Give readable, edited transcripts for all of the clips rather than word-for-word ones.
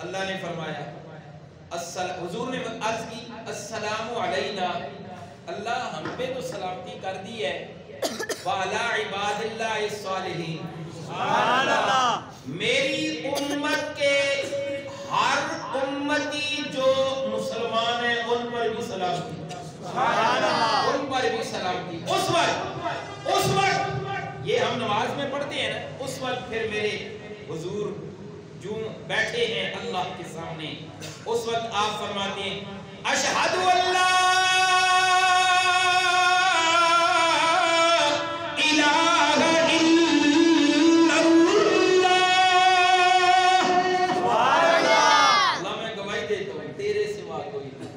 اللہ نے فرمایا حضور نے عرض کی السلام علینا، اللہ ہم پہ تو سلامتی کر دی ہے، وعلی عباد اللہ الصالحین، سبحان اللہ، میری امت کے ہر امتی جو مسلمان ہیں ان پر بھی سلامتی، سبحان اللہ، ان پر بھی سلامتی۔ اس وقت یہ ہم نماز میں پڑھتے ہیں نا، اس وقت پھر میرے حضور جو بیٹھے ہیں اللہ کے سامنے، اس وقت آپ فرماتے ہیں اشہد اللہ الہ الا اللہ، اللہ میں گواہی دیتا ہوں تیرے سوا کوئی نہیں،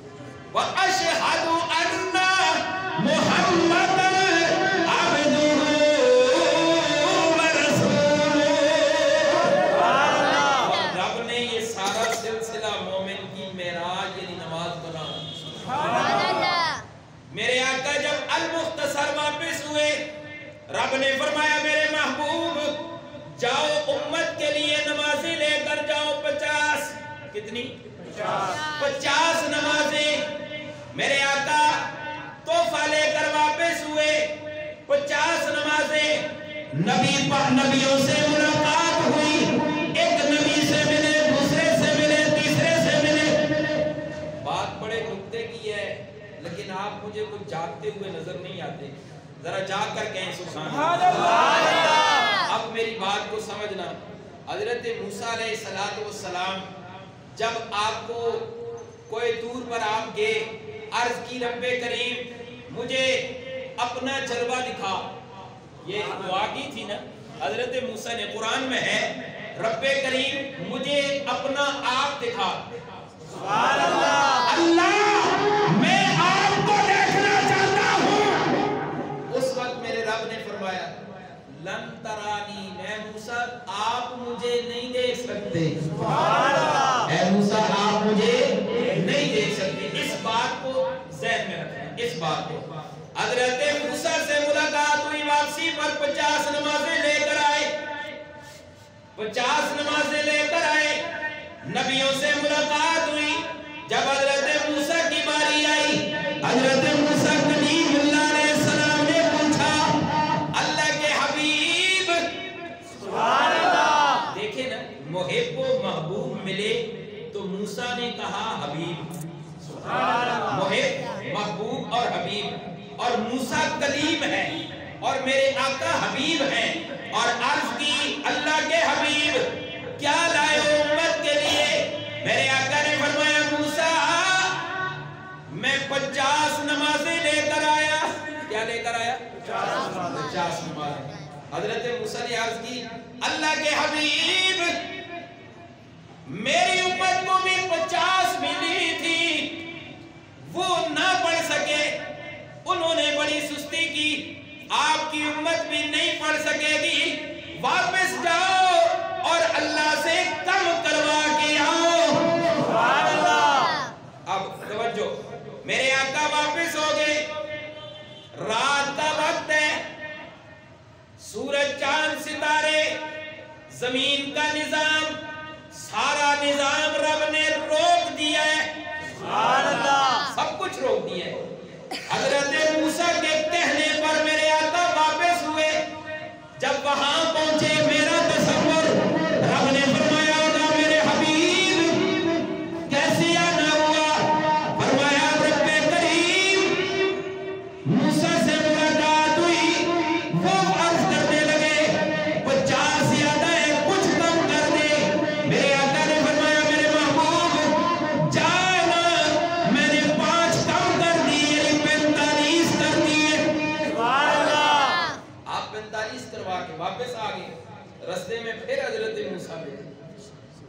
واشہد ان محمد رب نے فرمایا میرے محبوب جاؤ امت کے لیے نمازیں لے کر جاؤ 50، کتنی؟ 50 نمازیں۔ میرے آقا تحفہ لے کر واپس ہوئے، 50 نمازیں۔ نبیوں سے ملاقات ہوئی، ایک نبی سے ملے، دوسرے سے ملے، تیسرے سے ملے، بات بڑے نکتے کی ہے، لیکن آپ مجھے کچھ جاگتے ہوئے نظر نہیں آتے، ذرا جا کر کہیں سبحان اللہ۔ اب میری بات کو سمجھنا، حضرت موسیٰ علیہ السلام جب آپ کو کوئی دور پر آپ گئے، عرض کی رب کریم مجھے اپنا جلوہ دکھا، یہ دعا کی تھی نا حضرت موسیٰ نے، قرآن میں ہے رب کریم مجھے اپنا آپ دکھا، سبحان اللہ، اللہ میں آپ کو دیکھنا چاہتا ہوں۔ اس وقت میرے رب نے فرمایا لن ترانی، اے موسیٰ آپ مجھے نہیں دیکھ سکتے، سبحان اللہ، اے موسیٰ آپ مجھے نہیں دیکھ سکتے۔ اس بات کو ذہن میں رکھیں، اس بات کو۔ حضرت موسیٰ سے ملاقات ہوئی، واپسی پر 50 نمازیں لے کر آئے، 50 نمازیں لے کر آئے، نبیوں سے ملاقات ہوئی۔ جب حضرت موسیٰ کی باری آئی، حضرت موسیٰ کلیم اللہ علیہ السلام نے پوچھا اللہ کے حبیب، سبحان اللہ، دیکھیں نا محب و محبوب ملے تو موسیٰ نے کہا حبیب، سبحان اللہ، محب محبوب اور حبیب، اور موسیٰ کلیم ہے اور میرے آقا حبیب ہیں، اور عرض کی اللہ کے حبیب کیا لائے ہو امت کے لیے؟ میرے آقا نے فرمایا موسیٰ میں 50 نمازیں لے کر آیا، کیا لے کر آیا؟ 50 نمازیں۔ حضرت موسیٰ نے عرض کی اللہ کے حبیب میری امت کو بھی 50 ملی تھی، وہ نہ پڑھ سکے، انہوں نے بڑی سستی کی، آپ کی امت بھی نہیں پڑھ سکے گی، واپس جاؤ اور اللہ سے کم کروا کے آؤ، سبحان اللہ۔ اب توجہ، میرے آقا واپس ہو گئے، رات کا وقت ہے، سورج چاند ستارے، زمین کا نظام، سارا نظام رب نے روک دیا ہے، سبحان اللہ، سب کچھ روک دیا ہے۔ حضرت موسیٰ کے کہنے پر میرے آقا واپس ہوئے، جب وہاں پہنچے میرا تصور رب نے فرمایا ہوگا میرے حبیب کیسے آنا ہوا؟ فرمایا رب کریم موسیٰ سے ملاقات ہوئی، وہ عرض کرنے لگے 50 زیادہ ہے کچھ کم کر دے، میرے آقا نے فرمایا میرے محبوب جانا، میں نے 5 کم کر دیے، 45 کر دیے، سبحان اللہ۔ آپ 45 کروا کے واپس آگئے، رستے میں پھر حضرت موسیٰ ملے،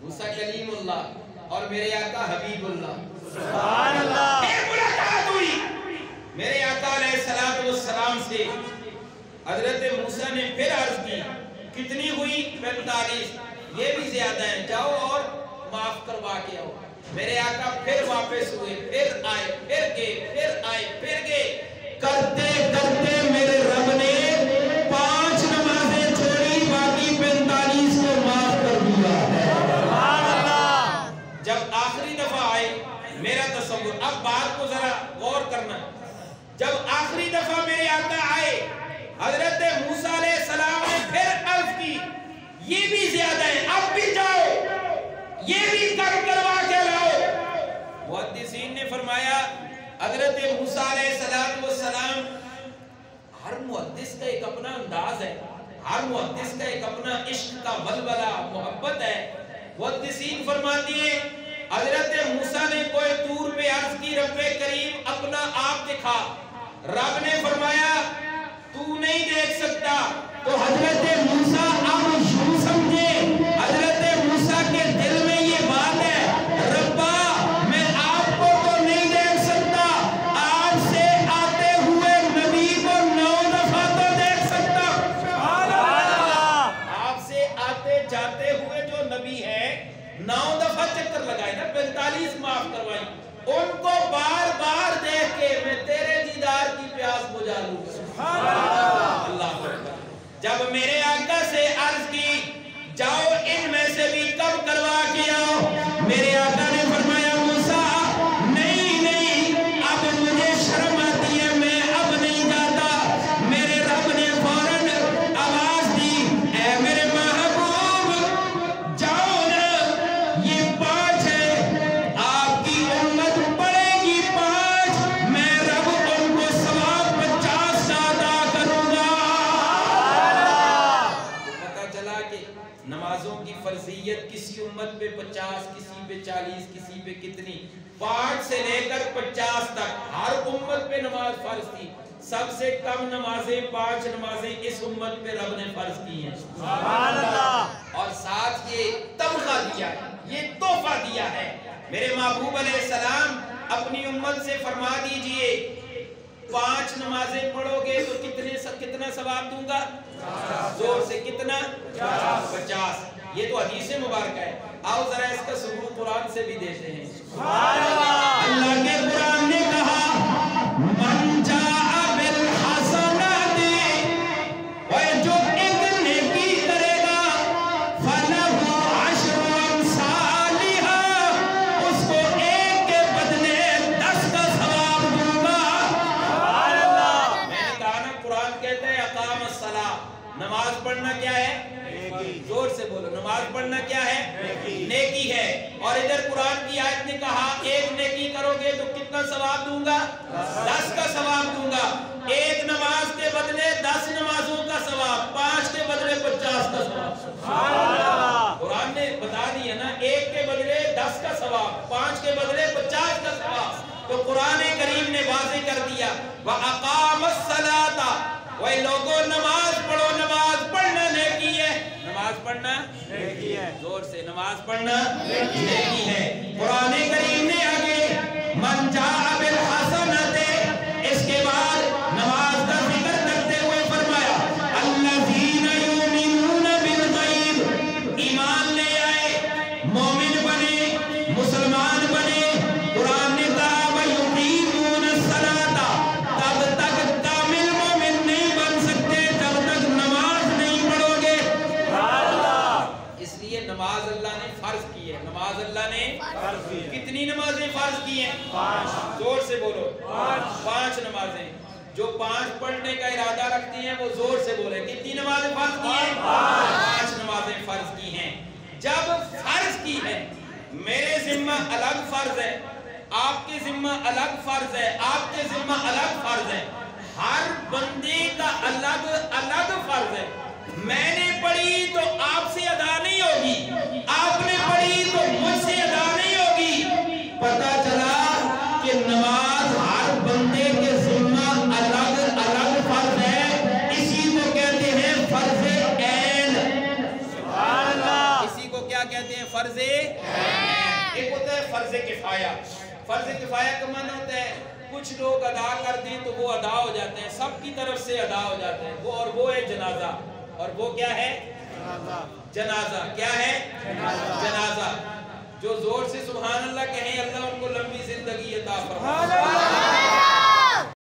موسیٰ کلیم اللہ اور میرے آقا حبیب اللہ، سبحان اللہ، پھر ملاقات ہوئی میرے آقا علیہ السلام سے۔ حضرت موسیٰ نے پھر عرض کی کتنی ہوئی؟ 45، یہ بھی زیادہ ہیں، جاؤ اور معاف کروا کے آؤ۔ میرے آقا پھر واپس ہوئے، پھر آئے، پھر گئے، پھر آئے، پھر گئے، کرتے کرتے میرے رب نے 5 نمازیں چھوڑی، باقی 45 کو معاف کر دیا ہے، سبحان اللہ۔ حضرت موسیٰ علیہ السلام، ہر محدث کا ایک اپنا انداز ہے، ہر محدث کا ایک اپنا عشق کا ولولہ محبت ہے۔ محدثین فرماتی ہیں حضرت موسیٰ نے کوئی طور پہ عرض کی رب کریم اپنا آپ دکھا، رب نے فرمایا تو نہیں دیکھ سکتا، تو حضرت موسیٰ اب یوں سمجھے، حضرت موسیٰ کے دل میں یہ بات ہے ربا میں آپ کو تو نہیں دیکھ سکتا، آپ سے آتے ہوئے نبی کو 9 دفعہ تو دیکھ سکتا۔ آپ سے آتے جاتے ہوئے جو نبی ہے 9 دفعہ چکر لگائے نا، 45 معاف کروائی، ان کو بار بار دیکھ کے میں تیرے دیدار کی پیاس بجھا لوں گا۔ اللہ اکبر۔ جب میرے آقا سے عرض کی جاؤ ان میں سے بھی کب کروا کے آؤ، میرے آقا نے فرمایا موسیٰ نہیں نہیں اب مجھے شرم آتی ہے، میں اب نہیں جاتا۔ میرے رب نے فوراً آواز دی اے میرے محبوب جاؤ نا، یہ 5 ہے، آپ کی امت پڑے گی 5، میں رب ان کو ثواب 50 کا عطا کروں گا۔ پتہ چلا کہ نمازوں کی فرضیت کسی امت پہ 50، کسی پہ 40، کسی پہ کتنی، 5 سے لے کر 50 تک ہر امت پہ نماز فرض تھی۔ سب سے کم نمازیں 5 نمازیں اس امت پہ رب نے فرض کی ہیں، سبحان اللہ، اور ساتھ یہ تمغہ دیا ہے، یہ تحفہ دیا ہے۔ میرے محبوب علیہ السلام اپنی امت سے فرما دیجئے 5 نمازیں پڑھو گے تو کتنا ثواب دوں گا؟ زور سے کتنا؟ 50۔ یہ تو حدیث مبارکہ ہے، آؤ ذرا اس کا ثبوت قرآن سے بھی دیتے ہیں۔ اللہ کے قرآن نے کہا من جاء بالحسنات، جو ایک نیکی کرے گا فلہ عشر امثالھا، اس کو 1 کے بدلے 10 کا ثواب دوں گا۔ میں نے کہا نا قرآن کہتا ہے اقام الصلاۃ، نماز پڑھنا کیا ہے؟ زور سے بولو، نماز پڑھنا کیا ہے؟ نیکی ہے۔ اور ادھر قرآن کی آیت نے کہا 1 نیکی کرو گے تو کتنا ثواب دوں گا؟ 10 کا ثواب دوں گا۔ 1 نماز کے بدلے 10 نمازوں کا ثواب، 5 کے بدلے 50 کا ثواب۔ قرآن نے بتا دیا نا 1 کے بدلے 10 کا ثواب، 5 کے بدلے 50 کا ثواب۔ تو قرآن کریم نے واضح کر دیا وَأَقَامَ الصَّلَاةَ، وہ لوگوں نماز پڑھو، نماز پڑھنا نیکی ہے، نماز پڑھنا نیکی ہے، زور سے نماز پڑھنا نیکی ہے۔ قرآن کریم نے آگے من جاء بالحسنۃ، اس کے بعد نماز کا ذکر کرتے ہوئے فرمایا الذین یؤمنون بالغیب، ایمان لے آئے، مومن بنے، مسلمان بنے۔ قرآن نے کہا وَيُقِیمُونَ الصَّلَاةَ، تب تک کامل مومن نہیں بن سکتے جب تک نماز نہیں پڑھو گے۔ اس لیے نماز اللہ نے فرض کی ہے، نماز اللہ نے فرض کی ہے۔ کتنی نمازیں فرض کی ہیں؟ 5۔ زور سے بولو، 5 نمازیں۔ جو 5 پڑھنے کا ارادہ رکھتی ہیں وہ زور سے بولے کتنی نمازیں فرض کی ہیں؟ 5 نمازیں فرض کی ہیں۔ جب فرض کی ہے، میرے ذمہ الگ فرض ہے، آپ کے ذمہ الگ فرض ہے، آپ کے ذمہ الگ فرض ہے، ہر بندے کا الگ الگ فرض ہے۔ میں نے پڑھی تو آپ سے ادا نہیں ہوگی، آپ نے پڑھی تو مجھ سے ادا نہیں ہوگی۔ پتہ چلا کہ نماز ہر بندے کے ذمہ الگ الگ فرض ہے، اسی کو کہتے ہیں فرض عین۔ اسی کو کیا کہتے ہیں؟ فرض عین۔ ایک ہوتا ہے فرض کفایہ۔ فرض کفایہ کا معنی ہوتا ہے کچھ لوگ ادا کر دیں تو وہ ادا ہو جاتے ہیں، سب کی طرف سے ادا ہو جاتے ہیں، وہ ہے جنازہ۔ اور وہ کیا ہے؟ جنازہ۔ کیا ہے؟ جنازہ۔ جو زور سے سبحان اللہ کہیں اللہ ان کو لمبی زندگی عطا فرمائے۔